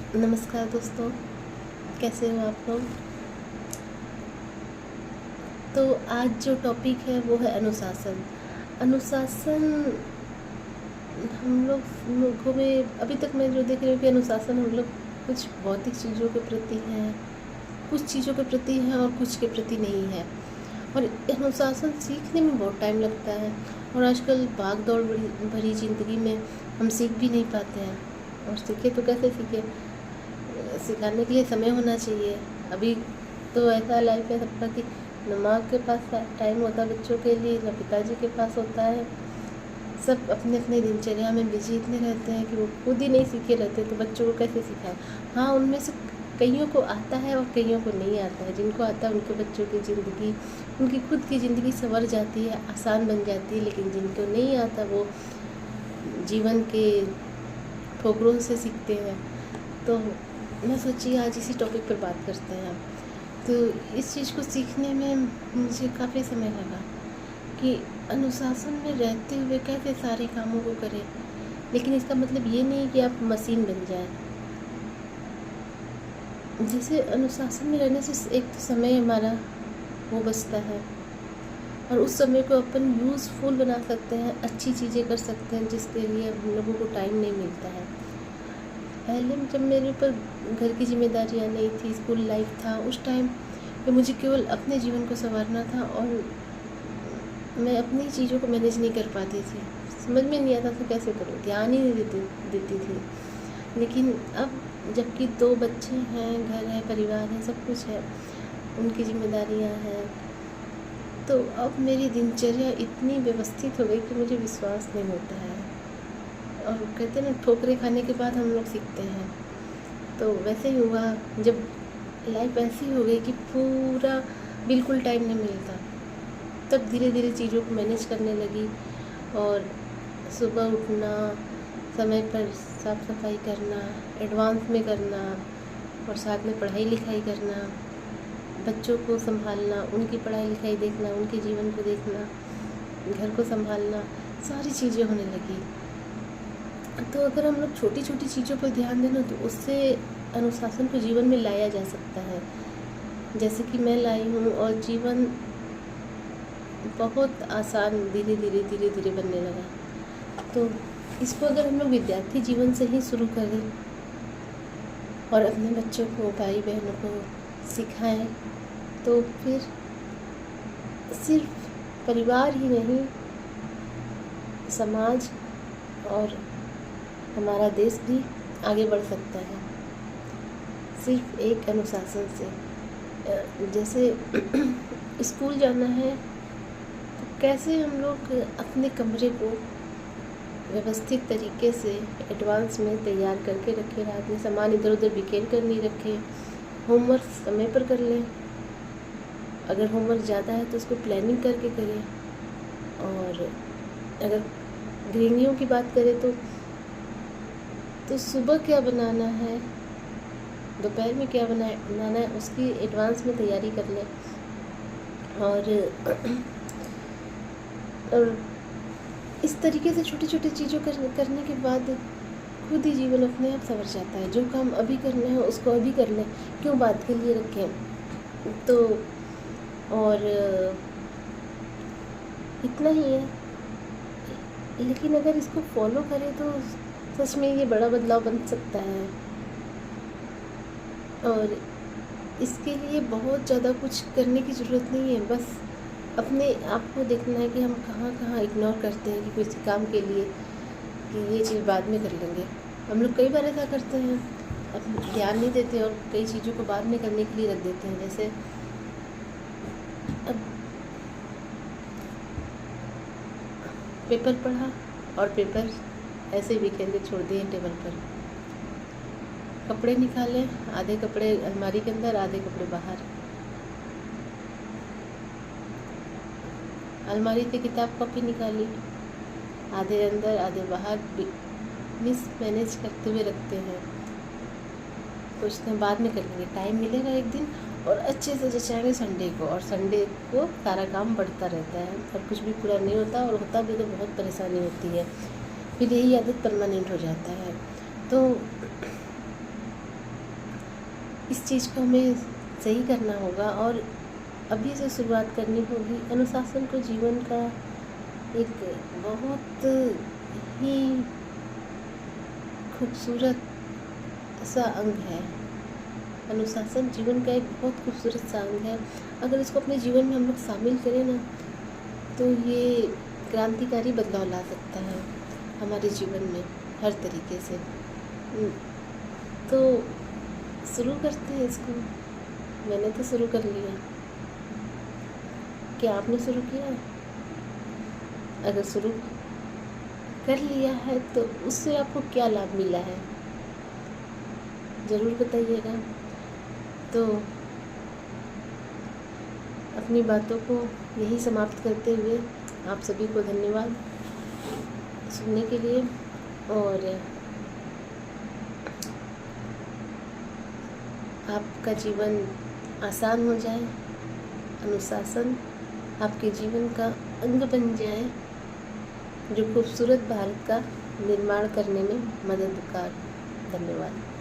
नमस्कार दोस्तों, कैसे हो आप लोग। तो आज जो टॉपिक है वो है अनुशासन। अनुशासन हम लोगों में अभी तक मैं जो देख रही हूँ कि अनुशासन हम लोग कुछ भौतिक चीज़ों के प्रति है, कुछ चीज़ों के प्रति है और कुछ के प्रति नहीं है। और अनुशासन सीखने में बहुत टाइम लगता है और आजकल भाग दौड़ भरी ज़िंदगी में हम सीख भी नहीं पाते हैं। और सीखे तो कैसे सीखे, सिखाने के लिए समय होना चाहिए। अभी तो ऐसा लाइफ है सबका कि न माँ के पास टाइम होता है बच्चों के लिए, न पिताजी के पास होता है। सब अपने अपने दिनचर्या में बिजी इतने रहते हैं कि वो खुद ही नहीं सीखे रहते, तो बच्चों को कैसे सिखाएं। हाँ, उनमें से कईयों को आता है और कईयों को नहीं आता है। जिनको आता है उनके बच्चों की ज़िंदगी, उनकी खुद की ज़िंदगी संवर जाती है, आसान बन जाती है। लेकिन जिनको नहीं आता वो जीवन के ठोकरों से सीखते हैं। तो मैं सोची आज इसी टॉपिक पर बात करते हैं। तो इस चीज़ को सीखने में मुझे काफ़ी समय लगा कि अनुशासन में रहते हुए कैसे सारे कामों को करें। लेकिन इसका मतलब ये नहीं कि आप मशीन बन जाएं। जैसे अनुशासन में रहने से एक तो समय हमारा वो बचता है और उस समय को अपन यूज़फुल बना सकते हैं, अच्छी चीज़ें कर सकते हैं जिसके लिए हम लोगों को टाइम नहीं मिलता है। पहले जब मेरे ऊपर घर की जिम्मेदारियाँ नहीं थी, स्कूल लाइफ था, उस टाइम पे मुझे केवल अपने जीवन को संवारना था और मैं अपनी चीज़ों को मैनेज नहीं कर पाती थी। समझ में नहीं आता था कैसे करूँ, ध्यान ही नहीं देती थी। लेकिन अब जबकि 2 बच्चे हैं, घर है, परिवार है, सब कुछ है, उनकी जिम्मेदारियाँ हैं, तो अब मेरी दिनचर्या इतनी व्यवस्थित हो गई कि मुझे विश्वास नहीं होता है। और कहते हैं ना, ठोकरें खाने के बाद हम लोग सीखते हैं। तो वैसे ही हुआ, जब लाइफ ऐसी हो गई कि पूरा बिल्कुल टाइम नहीं मिलता, तब धीरे धीरे चीज़ों को मैनेज करने लगी। और सुबह उठना, समय पर साफ़ सफाई करना, एडवांस में करना और साथ में पढ़ाई लिखाई करना, बच्चों को संभालना, उनकी पढ़ाई लिखाई देखना, उनके जीवन को देखना, घर को संभालना, सारी चीज़ें होने लगी। तो अगर हम लोग छोटी छोटी चीज़ों पर ध्यान देना तो उससे अनुशासन को जीवन में लाया जा सकता है। जैसे कि मैं लाई हूँ और जीवन बहुत आसान धीरे धीरे बनने लगा। तो इसको अगर हम लोग विद्यार्थी जीवन से ही शुरू करें और अपने बच्चों को, भाई बहनों को सिखाएं, तो फिर सिर्फ परिवार ही नहीं, समाज और हमारा देश भी आगे बढ़ सकता है सिर्फ एक अनुशासन से। जैसे स्कूल जाना है तो कैसे हम लोग अपने कमरे को व्यवस्थित तरीके से एडवांस में तैयार करके रखें, रात में सामान इधर उधर बिखेर कर नहीं रखें, होमवर्क समय पर कर लें, अगर होमवर्क ज़्यादा है तो उसको प्लानिंग करके करें। और अगर गृहिणियों की बात करें तो सुबह क्या बनाना है, दोपहर में क्या बनाना है, उसकी एडवांस में तैयारी कर लें। और इस तरीके से छोटी छोटी चीज़ों करने के बाद खुद ही जीवन अपने आप संवर जाता है। जो काम अभी करना है उसको अभी कर लें, क्यों बाद के लिए रखें। तो और इतना ही है। लेकिन अगर इसको फॉलो करें तो सच में ये बड़ा बदलाव बन सकता है। और इसके लिए बहुत ज़्यादा कुछ करने की ज़रूरत नहीं है, बस अपने आप को देखना है कि हम कहाँ कहाँ इग्नोर करते हैं कि किसी काम के लिए कि ये चीज़ बाद में कर लेंगे। हम लोग कई बार ऐसा करते हैं, अब ध्यान नहीं देते और कई चीज़ों को बाद में करने के लिए रख देते हैं। जैसे अब पेपर पढ़ा और पेपर ऐसे बिखेर के छोड़ दिए टेबल पर। कपड़े निकाले, आधे कपड़े अलमारी के अंदर, आधे कपड़े बाहर। अलमारी से किताब कॉपी निकाली, आधे अंदर आधे बाहर, मैनेज करते हुए रखते हैं। सोचते हैं बाद में कर लेंगे, टाइम मिलेगा एक दिन और अच्छे से जचाएंगे संडे को। और संडे को सारा काम बढ़ता रहता है पर कुछ भी पूरा नहीं होता, और होता भी तो बहुत परेशानी होती है। फिर यही आदत परमानेंट हो जाता है। तो इस चीज़ को हमें सही करना होगा और अभी से शुरुआत करनी होगी। अनुशासन को जीवन का एक बहुत ही खूबसूरत सा अंग है। अनुशासन जीवन का एक बहुत खूबसूरत सा अंग है। अगर इसको अपने जीवन में हम लोग शामिल करें ना, तो ये क्रांतिकारी बदलाव ला सकता है हमारे जीवन में हर तरीके से। तो शुरू करते हैं इसको। मैंने तो शुरू कर लिया, क्या आपने शुरू किया? अगर शुरू कर लिया है तो उससे आपको क्या लाभ मिला है, ज़रूर बताइएगा। तो अपनी बातों को यही समाप्त करते हुए आप सभी को धन्यवाद सुनने के लिए, और आपका जीवन आसान हो जाए, अनुशासन आपके जीवन का अंग बन जाए, जो खूबसूरत भारत का निर्माण करने में मददगार। धन्यवाद।